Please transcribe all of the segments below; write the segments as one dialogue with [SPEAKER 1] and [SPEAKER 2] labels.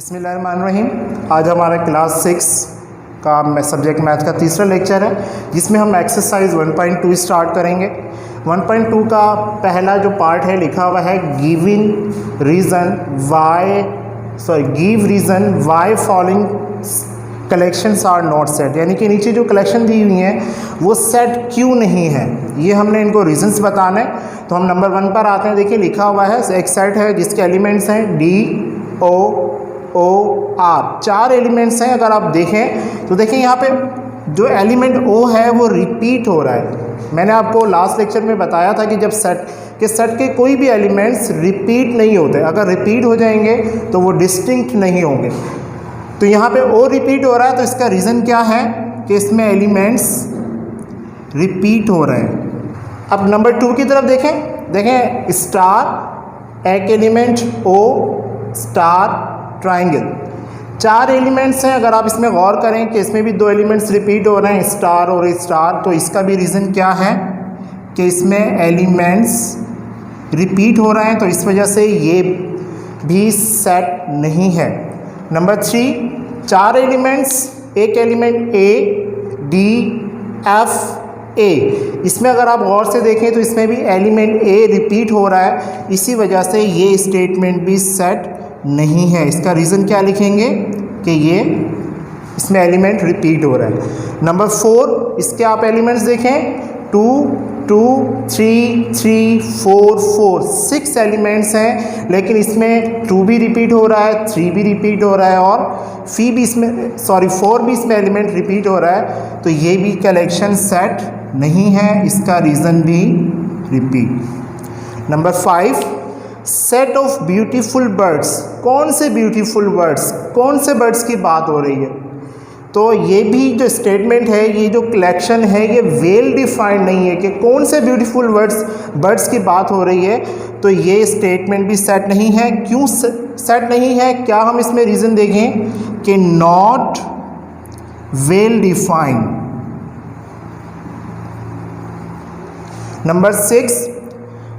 [SPEAKER 1] बिस्मिल्लाहिर्रहमानिर्रहीम। आज हमारा क्लास 6 का सब्जेक्ट मैथ का तीसरा लेक्चर है, जिसमें हम एक्सरसाइज 1.2 स्टार्ट करेंगे। 1.2 का पहला जो पार्ट है लिखा हुआ है give reason why following collections are not set, यानी कि नीचे जो कलेक्शन दी हुई हैं वो सेट क्यों नहीं है, ये हमने इनको रीजंस बताने। तो हम नंबर 1 पर आते हैं। देखिए लिखा हुआ है एक सेट है जिसके एलिमेंट्स हैं डी ओ आर, 4 एलिमेंट्स हैं। अगर आप देखें तो देखिए यहाँ पे जो एलिमेंट ओ है वो रिपीट हो रहा है। मैंने आपको लास्ट लेक्चर में बताया था कि जब सेट के कोई भी एलिमेंट्स रिपीट नहीं होते, अगर रिपीट हो जाएंगे तो वो डिस्टिंक्ट नहीं होंगे। तो यहाँ पे ओ रिपीट हो रहा है, तो इसका रीज़न क्या है कि इसमें एलिमेंट्स रिपीट हो रहे हैं। अब नंबर 2 की तरफ देखें स्टार, एक एलिमेंट ओ, स्टार, ट्राइंगल, 4 एलिमेंट्स हैं। अगर आप इसमें गौर करें कि इसमें भी 2 एलिमेंट्स रिपीट हो रहे हैं, स्टार और स्टार, तो इसका भी रीज़न क्या है कि इसमें एलिमेंट्स रिपीट हो रहे हैं, तो इस वजह से ये भी सेट नहीं है। नंबर 3, 4 एलिमेंट्स, एक एलिमेंट ए, डी, एफ, ए, इसमें अगर आप गौर से देखें तो इसमें भी एलिमेंट ए रिपीट हो रहा है, इसी वजह से ये स्टेटमेंट भी सेट नहीं है। इसका रीज़न क्या लिखेंगे कि ये इसमें एलिमेंट रिपीट हो रहा है। नंबर 4, इसके आप एलिमेंट्स देखें 2, 2, 3, 3, 4, 4, 6 एलिमेंट्स हैं, लेकिन इसमें 2 भी रिपीट हो रहा है, 3 भी रिपीट हो रहा है और 4 भी इसमें एलिमेंट रिपीट हो रहा है, तो ये भी कलेक्शन सेट नहीं है। इसका रीज़न भी repeat. Number 5, set of beautiful birds, कौन से ब्यूटीफुल बर्ड्स, कौन से बर्ड्स की बात हो रही है? तो ये भी जो स्टेटमेंट है, ये जो कलेक्शन है, ये वेल डिफाइंड नहीं है कि कौन से ब्यूटीफुल बर्ड्स की बात हो रही है, तो ये स्टेटमेंट भी सेट नहीं है। क्यों सेट नहीं है? क्या हम इसमें रीज़न देखें कि not well defined. Number 6,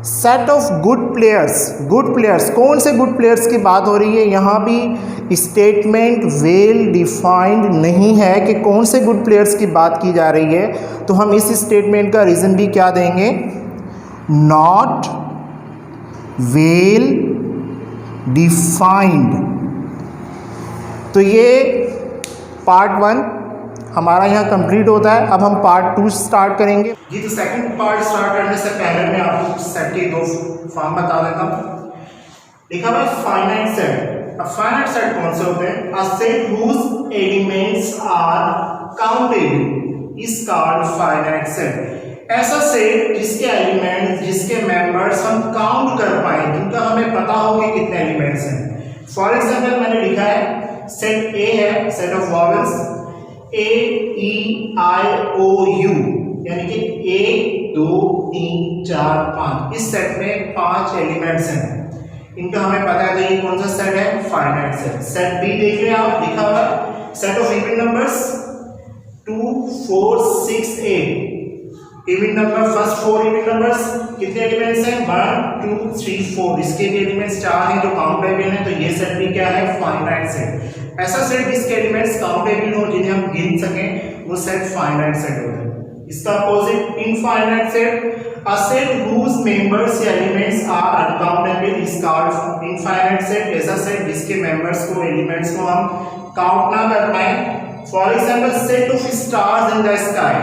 [SPEAKER 1] set of good players, कौन से गुड प्लेयर्स की बात हो रही है? यहाँ भी स्टेटमेंट वेल डिफाइंड नहीं है कि कौन से गुड प्लेयर्स की बात की जा रही है, तो हम इस स्टेटमेंट का रीज़न भी क्या देंगे? Not well defined. तो ये पार्ट 1 हमारा यहाँ कंप्लीट होता है। अब हम पार्ट 2 स्टार्ट करेंगे। जी, तो सेकंड पार्ट स्टार्ट करने से पहले मैं आपको सेट के 2 फॉर्म बता देता हूँ। लिखा हुआ है फाइनाइट सेट। अब फाइनाइट सेट कौन से होते हैं? A set whose elements are countable is called finite set. ऐसा सेट जिसके एलिमेंट्स, जिसके मेंबर्स हम काउंट कर पाए, जिनका हमें पता हो कि कितने एलिमेंट्स हैं। फॉर एग्जाम्पल मैंने लिखा है सेट ए है, set of vowels A, E, I, O, U, यानी कि 1, 2, 3, 4, 5, इस सेट में 5 एलिमेंट्स हैं। इनका हमें पता है, तो ये कौन सा सेट है? Finite set. सेट बी देख लें आप, लिखा हुआ है set of even numbers 2, 4, 6, 8। Even number, first 4 even numbers, कितने एलिमेंट्स हैं? 1, 2, 3, 4, इसके भी एलिमेंट्स 4 हैं जो काउंटेबल हैं, तो ये सेट भी क्या है? Finite set. ऐसा सेट जिसके एलिमेंट्स काउंटेबल हो, जिन्हें हम गिन सकें, वो सेट फाइनाइट सेट होता है। इसका opposite infinite set, a set whose members या elements are uncountable is called infinite set. ऐसा सेट जिसके मेंबर्स को, एलिमेंट्स को हम काउंट ना कर पाए। For example set of stars in the sky,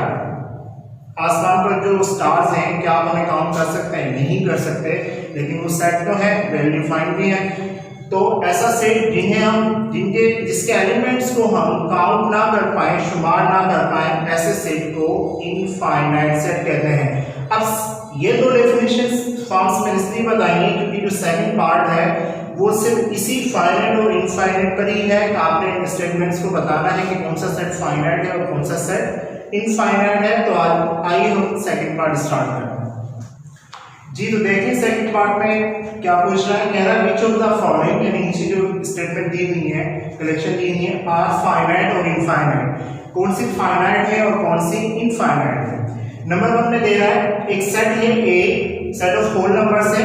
[SPEAKER 1] आसमान पर जो स्टार्स हैं, क्या आप उन्हें काउंट कर सकते हैं? नहीं कर सकते, लेकिन वो सेट तो है, वेल डिफाइंड भी है। तो ऐसा सेट जिसके एलिमेंट्स को हम काउंट ना कर पाए, शुमार ना कर पाए, ऐसे सेट को इनफाइनाइट सेट कहते हैं। अब ये 2 डेफिनेशंस फॉर्म्स में इसलिए बताएंगे क्योंकि जो सेकंड पार्ट है वो सिर्फ इसी फाइनाइट और इनफाइनाइट पर ही है। आपने स्टेटमेंट्स को बताना है कि कौन सा सेट फाइनाइट है और कौन सा सेट इनफाइनाइट है। तो आइए हम सेकंड पार्ट स्टार्ट करते हैं। जी, तो देखिए सेकंड पार्ट में क्या पूछ रहा है, कह रहा है विच ऑफ द फॉलोइंग, यानी नीचे जो स्टेटमेंट दी हुई है, कलेक्शन दी हुई है, आर फाइनाइट और इनफाइनाइट, कौन सी फाइनाइट है और कौन सी इनफाइनाइट है। नंबर 1 में दे रहा है एक सेट है ए, सेट ऑफ होल नंबर्स है।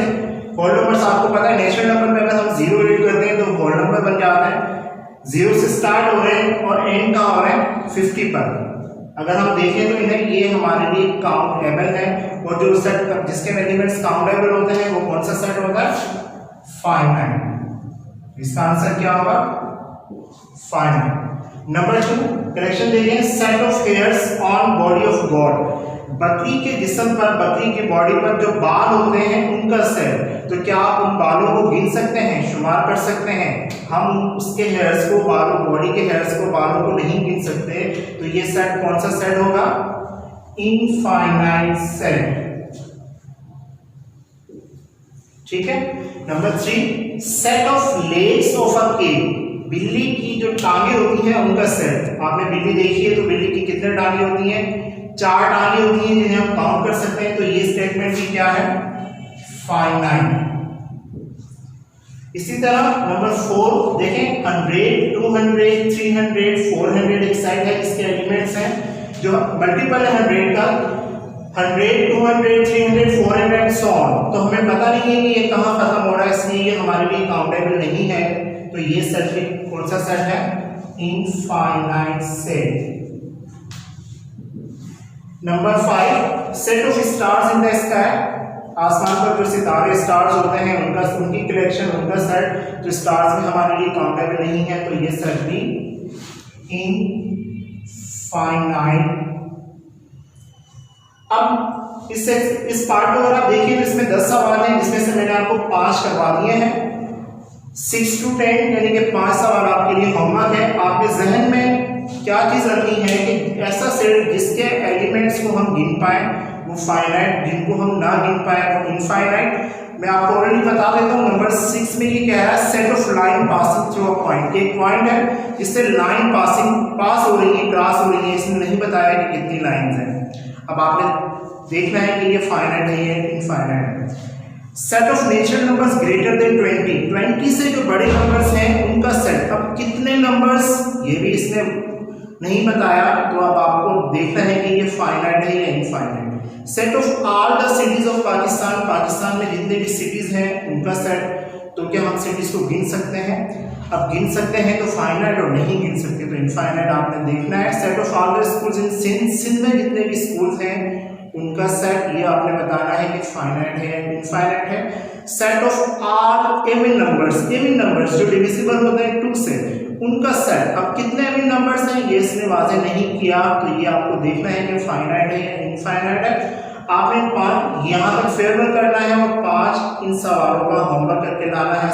[SPEAKER 1] होल नंबर्स आपको पता है नेचुरल नंबर में अगर हम 0 ऐड करते हैं तो होल नंबर बन जाता है। 0 से स्टार्ट हो रहे हैं और एंड का हो रहा है 50 पर। अगर हम देखें तो इन्हें ये हमारे लिए काउंटेबल है, और जो सेट जिसके एलिमेंट्स काउंटेबल होते हैं वो कौन सा सेट होता है? फाइनाइट। इसका आंसर क्या होगा? फाइनाइट। नंबर 2 करेक्शन देखें, set of hairs on body of God. बकरी के जिस्म पर, बकरी के बॉडी पर जो बाल होते हैं उनका सेट, तो क्या आप उन बालों को गिन सकते हैं, शुमार कर सकते हैं? हम उसके हेयर्स को, बालों, बॉडी के हेयर्स को, बालों को नहीं गिन सकते, तो ये सेट कौन सा सेट होगा? Infinite set. ठीक है। Number 3 set of legs of a cave. बिल्ली की जो टांगे होती हैं उनका सेट। आपने बिल्ली देखी है तो बिल्ली की कितने टांगे होती हैं? 4 टांगे होती हैं जिन्हें हम काउंट कर सकते हैं, तो ये स्टेटमेंट भी क्या है? फाइनाइट। इसी तरह नंबर 4 देखें, 100, 200, 300, 400 एक साइड है, इसके एलिमेंट्स हैं जो मल्टीपल है 100 का, 100, 200, 300, 400 एंड सो ऑन। तो हमें पता नहीं है कि ये कहाँ खत्म हो रहा है, इसलिए ये हमारे लिए काउंटेबल नहीं है। तो ये सेट भी कौन सा सेट है? Infinite set. Number 5 set of stars in the sky. आसमान पर जो सितारे, स्टार्स होते हैं उनका, उनकी कलेक्शन, उनका सेट, जो स्टार्स में हमारे लिए काउंटेबल नहीं है, तो ये सेट भी इनफाइनाइट। अब इस पार्ट को अगर आप देखिए तो इसमें 10 सवाल हैं, जिसमें से मैंने आपको 5 करवा दिए हैं। 6 to 10 यानी कि 5 सवाल आपके लिए होमवर्क है। आपके जहन में क्या चीज रखनी है कि ऐसा सेट जिसके एलिमेंट्स को हम गिन पाए वो फाइनाइट, जिनको हम ना गिन पाए वो इनफाइनाइट। मैं आपको ऑलरेडी बता देता हूँ, नंबर 6 में ये कह रहा है set of line passing through a point. एक पॉइंट है जिससे लाइन पास हो रही है, क्रॉस हो रही है, इसने नहीं बताया कि कितनी लाइंस हैं। अब आपने देखना है कि ये फाइनाइट है या इनफाइनाइट है। Set of natural numbers greater than 20 से जो बड़े नंबर्स हैं उनका सेट। अब कितने नंबर्स, ये भी इसने नहीं बताया, तो अब आपको देखना है कि ये फाइनाइट है या infinite. Set of all the cities of Pakistan. Pakistan में जितने भी सिटीज हैं उनका सेट। तो क्या हम सिटीज को गिन सकते हैं? अब गिन सकते हैं तो फाइनाइट, और नहीं गिन सकते तो इनफाइनाइट आपने देखना है। Set of all the schools in Sindh. Sindh में जितने भी स्कूल्स हैं उनका सेट, ये आपने बताना है कि फाइनाइट है या इनफाइनाइट है। Set of all even numbers. Even numbers जो डिविजिबल होते हैं 2 से, उनका सेट। अब कितने इवन नंबर्स हैं ये इसने वाज़ेह नहीं किया, तो ये आपको देखना है कि फाइनाइट है या इनफाइनाइट है। आपने 5 यहाँ तक फेयरवेल करना है और 5 इन सवालों का होमवर्क करके लाना है।